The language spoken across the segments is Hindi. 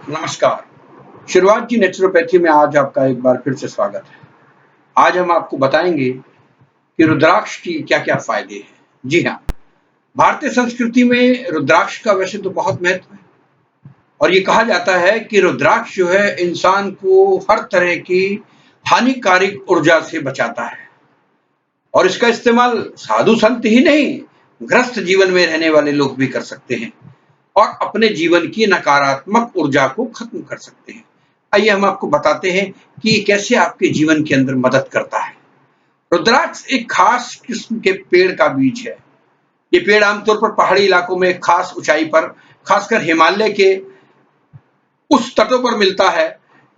नमस्कार। शुरुआत की नेचुरोपैथी में आज आपका एक बार फिर से स्वागत है। आज हम आपको बताएंगे कि रुद्राक्ष की क्या-क्या फायदे हैं। जी हाँ, भारतीय संस्कृति में रुद्राक्ष का वैसे तो बहुत महत्व है और ये कहा जाता है कि रुद्राक्ष जो है इंसान को हर तरह की हानिकारक ऊर्जा से बचाता है और इसका इस्तेमाल साधु संत ही नहीं, गृहस्थ जीवन में रहने वाले लोग भी कर सकते हैं और अपने जीवन की नकारात्मक ऊर्जा को खत्म कर सकते हैं। आइए हम आपको बताते हैं कि ये कैसे आपके जीवन के अंदर मदद करता है। रुद्राक्ष एक खास किस्म के पेड़ का बीज है। ये पेड़ आमतौर पर पहाड़ी इलाकों में एक खास ऊंचाई पर, खासकर हिमालय के उस तटों पर मिलता है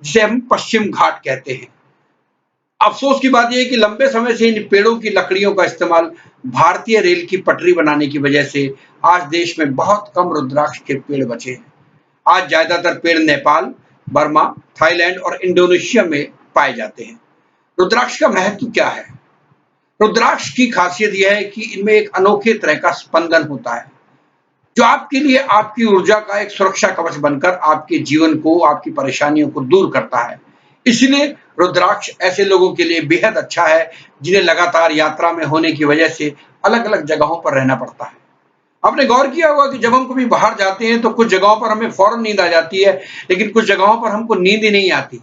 जिसे हम पश्चिम घाट कहते हैं। अफसोस की बात यह है कि लंबे समय से इन पेड़ों की लकड़ियों का इस्तेमाल भारतीय रेल की पटरी बनाने की वजह से आज देश में बहुत कम रुद्राक्ष के पेड़ बचे हैं। आज ज्यादातर पेड़ नेपाल, बर्मा, थाईलैंड और इंडोनेशिया में पाए जाते हैं। रुद्राक्ष का महत्व क्या है? रुद्राक्ष की खासियत यह है कि इनमें एक अनोखे तरह का स्पंदन होता है जो आपके लिए आपकी ऊर्जा का एक सुरक्षा कवच बनकर आपके जीवन को, आपकी परेशानियों को दूर करता है। इसलिए रुद्राक्ष ऐसे लोगों के लिए बेहद अच्छा है जिन्हें लगातार यात्रा में होने की वजह से अलग अलग जगहों पर रहना पड़ता है। आपने गौर किया होगा कि जब हम कभी बाहर जाते हैं तो कुछ जगहों पर हमें फौरन नींद आ जाती है, लेकिन कुछ जगहों पर हमको नींद ही नहीं आती।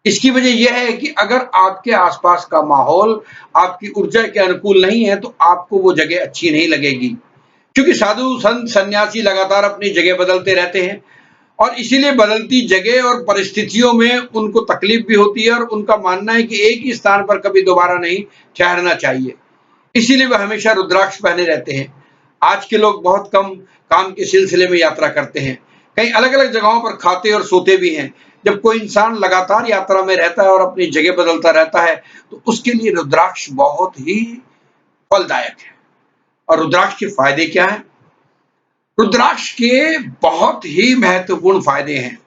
इसकी वजह यह है कि अगर आपके आसपास का माहौल आपकी ऊर्जा के अनुकूल नहीं है तो आपको वो जगह अच्छी नहीं लगेगी, क्योंकि साधु संत सन्यासी लगातार अपनी जगह बदलते रहते हैं और इसीलिए बदलती जगह और परिस्थितियों में उनको तकलीफ भी होती है और उनका मानना है कि एक ही स्थान पर कभी दोबारा नहीं ठहरना चाहिए। इसीलिए वह हमेशा रुद्राक्ष पहने रहते हैं। आज के लोग बहुत कम काम के सिलसिले में यात्रा करते हैं, कई अलग अलग जगहों पर खाते और सोते भी हैं। जब कोई इंसान लगातार यात्रा में रहता है और अपनी जगह बदलता रहता है तो उसके लिए रुद्राक्ष बहुत ही फलदायक है। और रुद्राक्ष के फायदे क्या हैं? रुद्राक्ष के बहुत ही महत्वपूर्ण फायदे हैं।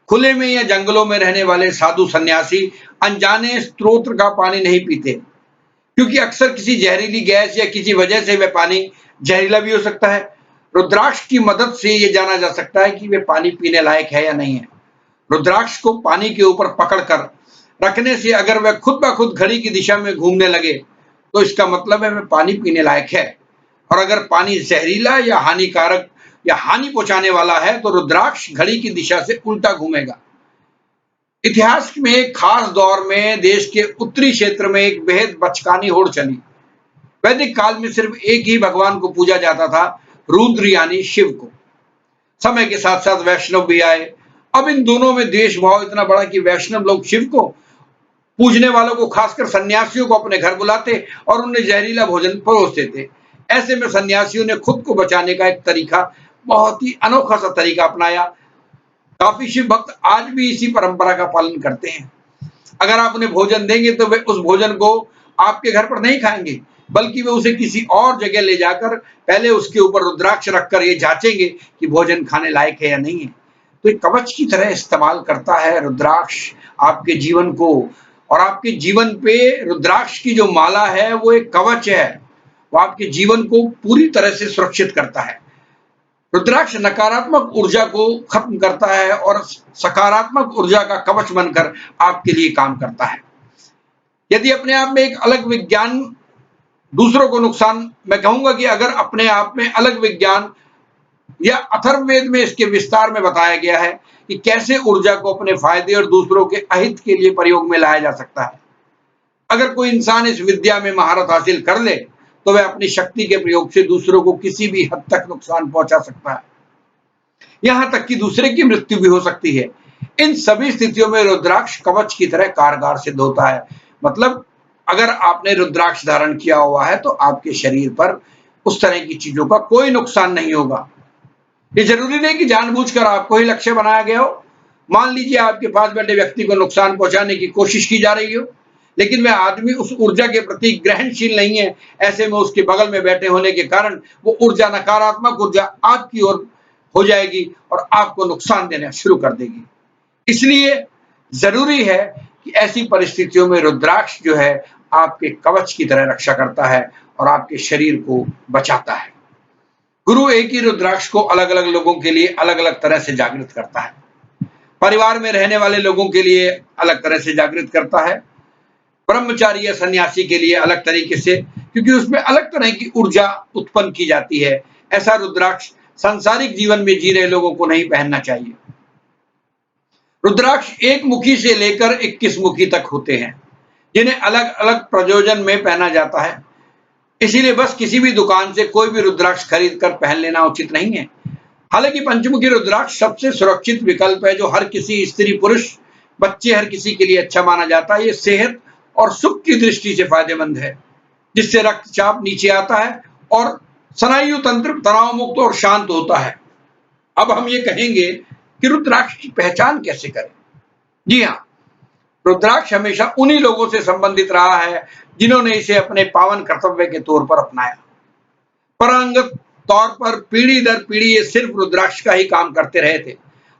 खुले में या जंगलों में रहने वाले साधु सन्यासी अनजाने स्रोत का पानी नहीं पीते, क्योंकि अक्सर किसी जहरीली गैस या किसी वजह से वह पानी जहरीला भी हो सकता है। रुद्राक्ष की मदद से ये जाना जा सकता है कि वह पानी पीने लायक है या नहीं है। रुद्राक्ष को पानी के ऊपर पकड़कर रखने से अगर वह खुद ब खुद घड़ी की दिशा में घूमने लगे तो इसका मतलब है वह पानी पीने लायक है। और अगर पानी जहरीला या हानिकारक या हानि पहुंचाने वाला है तो रुद्राक्ष घड़ी की दिशा से उल्टा घूमेगा। इतिहास में एक खास दौर में देश के उत्तरी क्षेत्र में एक बेहद बचकानी होड़ चली। वैदिक काल में सिर्फ एक ही भगवान को पूजा जाता था, रुद्र यानी शिव को। समय के साथ साथ वैष्णव भी आए। अब इन दोनों में द्वेष भाव इतना बड़ा कि वैष्णव लोग शिव को पूजने वालों को, खासकर सन्यासियों को, अपने घर बुलाते और उन्हें जहरीला भोजन परोस देते। ऐसे में सन्यासियों ने खुद को बचाने का एक तरीका, बहुत ही अनोखा सा तरीका अपनाया। काफी शिव भक्त आज भी इसी परंपरा का पालन करते हैं। अगर आप उन्हें भोजन देंगे तो वे उस भोजन को आपके घर पर नहीं खाएंगे, बल्कि वे उसे किसी और जगह ले जाकर पहले उसके ऊपर रुद्राक्ष रखकर ये जांचेंगे कि भोजन खाने लायक है या नहीं है। तो एक कवच की तरह इस्तेमाल करता है रुद्राक्ष आपके जीवन को। और आपके जीवन पे रुद्राक्ष की जो माला है वो एक कवच है, वो आपके जीवन को पूरी तरह से सुरक्षित करता है। रुद्राक्ष नकारात्मक ऊर्जा को खत्म करता है और सकारात्मक ऊर्जा का कवच बनकर आपके लिए काम करता है। यदि अपने आप में एक अलग विज्ञान दूसरों को नुकसान, मैं कहूंगा कि अगर अपने आप में अलग विज्ञान या अथर्ववेद में इसके विस्तार में बताया गया है कि कैसे ऊर्जा को अपने फायदे और दूसरों के अहित के लिए प्रयोग में लाया जा सकता है। अगर कोई इंसान इस विद्या में महारत हासिल कर ले तो वह अपनी शक्ति के प्रयोग से दूसरों को किसी भी हद तक नुकसान पहुंचा सकता है, यहां तक कि दूसरे की मृत्यु भी हो सकती है। इन सभी स्थितियों में रुद्राक्ष कवच की तरह कारगर सिद्ध होता है। मतलब अगर आपने रुद्राक्ष धारण किया हुआ है तो आपके शरीर पर उस तरह की चीजों का कोई नुकसान नहीं होगा। ये जरूरी नहीं कि जानबूझकर आपको ही लक्ष्य बनाया गया हो। मान लीजिए आपके पास बैठे व्यक्ति को नुकसान पहुंचाने की कोशिश की जा रही हो, लेकिन वह आदमी उस ऊर्जा के प्रति ग्रहणशील नहीं है। ऐसे में उसके बगल में बैठे होने के कारण वो ऊर्जा, नकारात्मक ऊर्जा आपकी ओर हो जाएगी और आपको नुकसान देना शुरू कर देगी। इसलिए जरूरी है कि ऐसी परिस्थितियों में रुद्राक्ष जो है आपके कवच की तरह रक्षा करता है और आपके शरीर को बचाता है। गुरु एक ही रुद्राक्ष को अलग अलग लोगों के लिए अलग अलग तरह से जागृत करता है। परिवार में रहने वाले लोगों के लिए अलग तरह से जागृत करता है, ब्रह्मचारी या सन्यासी के लिए अलग तरीके से, क्योंकि उसमें अलग तरह की ऊर्जा उत्पन्न की जाती है। ऐसा रुद्राक्ष सांसारिक जीवन में जी रहे लोगों को नहीं पहनना चाहिए। रुद्राक्ष एक मुखी से लेकर 21 मुखी तक होते हैं, जिन्हें अलग अलग प्रयोजन में पहना जाता है। इसीलिए बस किसी भी दुकान से कोई भी रुद्राक्ष खरीद कर पहन लेना उचित नहीं है। हालांकि पंचमुखी रुद्राक्ष सबसे सुरक्षित विकल्प है, जो हर किसी स्त्री, पुरुष, बच्चे, हर किसी के लिए अच्छा माना जाता है। ये सेहत और सुख की दृष्टि से फायदेमंद है, जिससे रक्तचाप नीचे आता है और स्नायु तंत्र तनाव मुक्त और शांत होता है। अब हम ये कहेंगे कि रुद्राक्ष की पहचान कैसे करें। जी हाँ, रुद्राक्ष हमेशा उन्हीं लोगों से संबंधित रहा है जिन्होंने इसे अपने पावन कर्तव्य के तौर पर अपनाया। परंपरागत तौर पर पीढ़ी दर पीढ़ी ये सिर्फ रुद्राक्ष का ही काम करते रहे थे।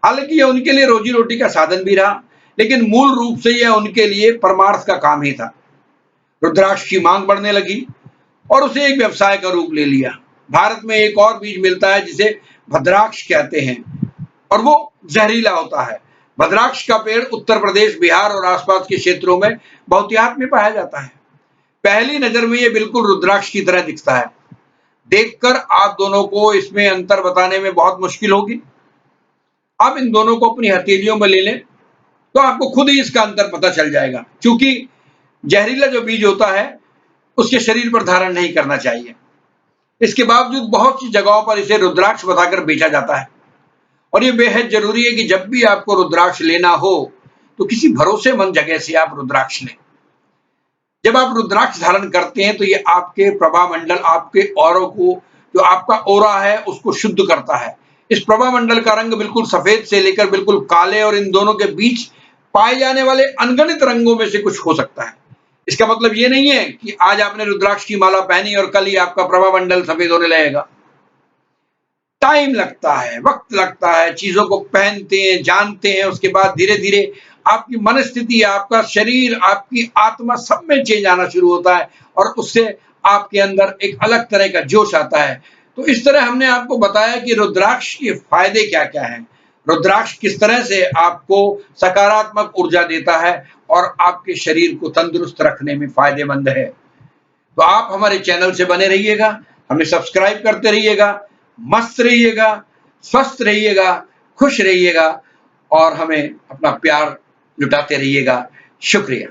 हालांकि यह उनके लिए रोजी रोटी का साधन भी रहा, लेकिन मूल रूप से यह उनके लिए परमार्थ का काम ही था। रुद्राक्ष की मांग बढ़ने लगी और उसे एक व्यवसाय का रूप ले लिया। भारत में एक और बीज मिलता है जिसे भद्राक्ष कहते हैं, और वो जहरीला होता है। भद्राक्ष का पेड़ उत्तर प्रदेश, बिहार और आसपास के क्षेत्रों में बहुतायत में पाया जाता है। पहली नजर में यह बिल्कुल रुद्राक्ष की तरह दिखता है। देखकर आप दोनों को इसमें अंतर बताने में बहुत मुश्किल होगी। आप इन दोनों को अपनी हथेलियों में ले लें तो आपको खुद ही इसका अंतर पता चल जाएगा। क्योंकि जहरीला जो बीज होता है उसके शरीर पर धारण नहीं करना चाहिए। इसके बावजूद बहुत सी जगहों पर इसे रुद्राक्ष बताकर बेचा जाता है। और ये बेहद जरूरी है कि जब भी आपको रुद्राक्ष लेना हो तो किसी भरोसेमंद जगह से आप रुद्राक्ष लें। जब आप रुद्राक्ष धारण करते हैं तो ये आपके प्रभामंडल, आपके औरों को, जो आपका ओरा है, उसको शुद्ध करता है। इस प्रभामंडल का रंग बिल्कुल सफेद से लेकर बिल्कुल काले और इन दोनों के बीच पाए जाने वाले अनगिनत रंगों में से कुछ हो सकता है। इसका मतलब ये नहीं है कि आज आपने रुद्राक्ष की माला पहनी और कल ही आपका प्रभामंडल सफेद होने लगेगा। टाइम लगता है, वक्त लगता है, चीजों को पहनते हैं, जानते हैं, उसके बाद धीरे धीरे आपकी मनस्थिति, आपका शरीर, आपकी आत्मा, सब में चेंज आना शुरू होता है और उससे आपके अंदर एक अलग तरह का जोश आता है। तो इस तरह हमने आपको बताया कि रुद्राक्ष के फायदे क्या क्या हैं, रुद्राक्ष किस तरह से आपको सकारात्मक ऊर्जा देता है और आपके शरीर को तंदुरुस्त रखने में फायदेमंद है। तो आप हमारे चैनल से बने रहिएगा, हमें सब्सक्राइब करते रहिएगा, मस्त रहिएगा, स्वस्थ रहिएगा, खुश रहिएगा और हमें अपना प्यार लुटाते रहिएगा। शुक्रिया।